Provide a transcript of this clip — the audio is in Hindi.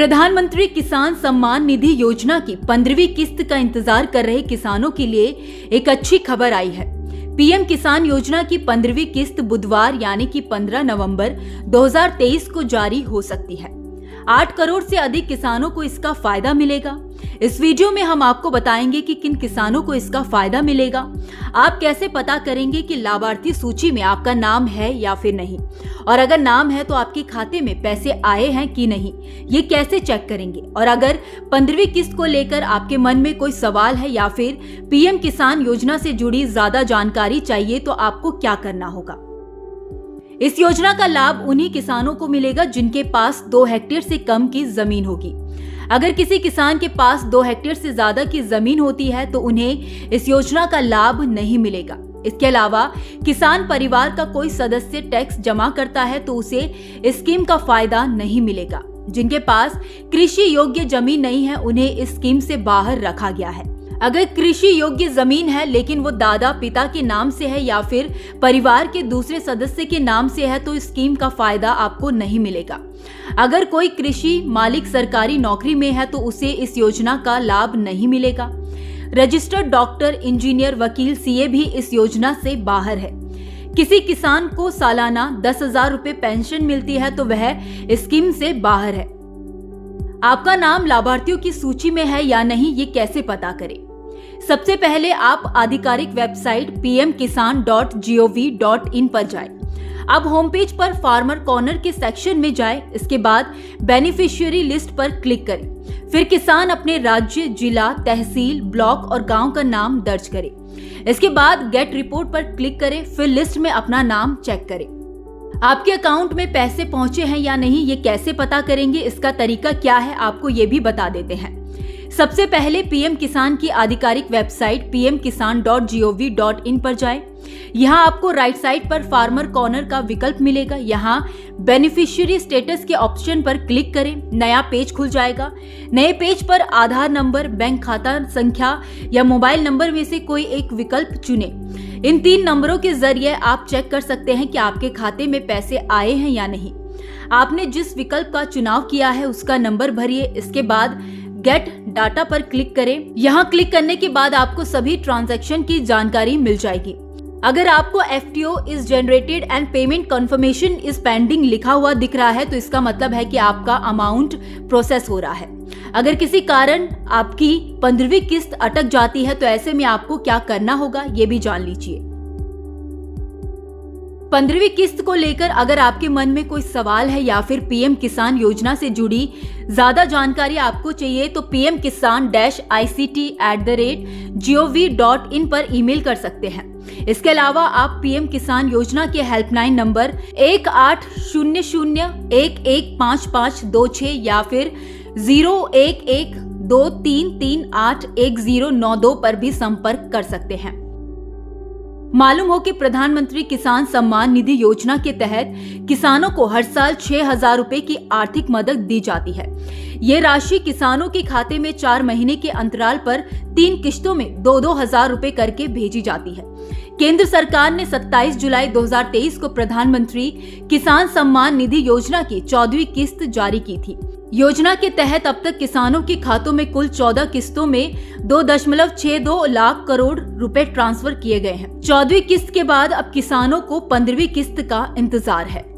प्रधानमंत्री किसान सम्मान निधि योजना की 15वीं किस्त का इंतजार कर रहे किसानों के लिए एक अच्छी खबर आई है। पीएम किसान योजना की 15वीं किस्त बुधवार यानी कि 15 नवंबर 2023 को जारी हो सकती है। 8 करोड़ से अधिक किसानों को इसका फायदा मिलेगा। इस वीडियो में हम आपको बताएंगे कि किन किसानों को इसका फायदा मिलेगा, आप कैसे पता करेंगे कि लाभार्थी सूची में आपका नाम है या फिर नहीं, और अगर नाम है तो आपके खाते में पैसे आए हैं कि नहीं, ये कैसे चेक करेंगे। और अगर 15वीं किस्त को लेकर आपके मन में कोई सवाल है या फिर पीएम किसान योजना से जुड़ी ज्यादा जानकारी चाहिए तो आपको क्या करना होगा। इस योजना का लाभ उन्हीं किसानों को मिलेगा जिनके पास 2 हेक्टेयर से कम की जमीन होगी। अगर किसी किसान के पास 2 हेक्टेयर से ज्यादा की जमीन होती है तो उन्हें इस योजना का लाभ नहीं मिलेगा। इसके अलावा किसान परिवार का कोई सदस्य टैक्स जमा करता है तो उसे इस स्कीम का फायदा नहीं मिलेगा। जिनके पास कृषि योग्य जमीन नहीं है उन्हें इस स्कीम से बाहर रखा गया है। अगर कृषि योग्य जमीन है लेकिन वो दादा पिता के नाम से है या फिर परिवार के दूसरे सदस्य के नाम से है तो इस स्कीम का फायदा आपको नहीं मिलेगा। अगर कोई कृषि मालिक सरकारी नौकरी में है तो उसे इस योजना का लाभ नहीं मिलेगा। रजिस्टर्ड डॉक्टर, इंजीनियर, वकील, सीए भी इस योजना से बाहर है। किसी किसान को सालाना 10,000 रुपए पेंशन मिलती है तो वह इस स्कीम से बाहर है। आपका नाम लाभार्थियों की सूची में है या नहीं, ये कैसे पता करें। सबसे पहले आप आधिकारिक वेबसाइट pmkisan.gov.in पर जाएं। अब होम पेज पर फार्मर कॉर्नर के सेक्शन में जाएं। इसके बाद बेनिफिशियरी लिस्ट पर क्लिक करें। फिर किसान अपने राज्य, जिला, तहसील, ब्लॉक और गांव का नाम दर्ज करें। इसके बाद गेट रिपोर्ट पर क्लिक करें। फिर लिस्ट में अपना नाम चेक करें। आपके अकाउंट में पैसे पहुंचे हैं या नहीं, ये कैसे पता करेंगे, इसका तरीका क्या है, आपको ये भी बता देते हैं। सबसे पहले पीएम किसान की आधिकारिक वेबसाइट pmkisan.gov.in पर जाएं। यहाँ आपको राइट साइड पर फार्मर कॉर्नर का विकल्प मिलेगा। यहाँ बेनिफिशियरी स्टेटस के ऑप्शन पर क्लिक करें। नया पेज खुल जाएगा। नए पेज पर आधार नंबर, बैंक खाता संख्या या मोबाइल नंबर में से कोई एक विकल्प चुनें। इन 3 नंबरों के जरिए आप चेक कर सकते हैं कि आपके खाते में पैसे आए हैं या नहीं। आपने जिस विकल्प का चुनाव किया है उसका नंबर भरिए। इसके बाद गेट डाटा पर क्लिक करें। यहाँ क्लिक करने के बाद आपको सभी ट्रांजैक्शन की जानकारी मिल जाएगी। अगर आपको FTO is generated and payment confirmation is pending लिखा हुआ दिख रहा है तो इसका मतलब है कि आपका अमाउंट प्रोसेस हो रहा है। अगर किसी कारण आपकी 15वीं किस्त अटक जाती है तो ऐसे में आपको क्या करना होगा ये भी जान लीजिए। 15वीं किस्त को लेकर अगर आपके मन में कोई सवाल है या फिर पीएम किसान योजना से जुड़ी ज्यादा जानकारी आपको चाहिए तो pmkisan-ict@gov.in पर ईमेल कर सकते हैं। इसके अलावा आप पीएम किसान योजना के हेल्पलाइन नंबर 1800115526 या फिर 011233381092 पर भी संपर्क कर सकते हैं। मालूम हो कि प्रधानमंत्री किसान सम्मान निधि योजना के तहत किसानों को हर साल 6,000 रुपए की आर्थिक मदद दी जाती है। ये राशि किसानों के खाते में 4 महीने के अंतराल पर 3 किश्तों में 2-2 हजार रुपए करके भेजी जाती है। केंद्र सरकार ने 27 जुलाई 2023 को प्रधानमंत्री किसान सम्मान निधि योजना की 14वीं किस्त जारी की थी। योजना के तहत अब तक किसानों के खातों में कुल 14 किस्तों में 2.62 लाख करोड़ रुपए ट्रांसफर किए गए हैं। 14वीं किस्त के बाद अब किसानों को 15वीं किस्त का इंतजार है।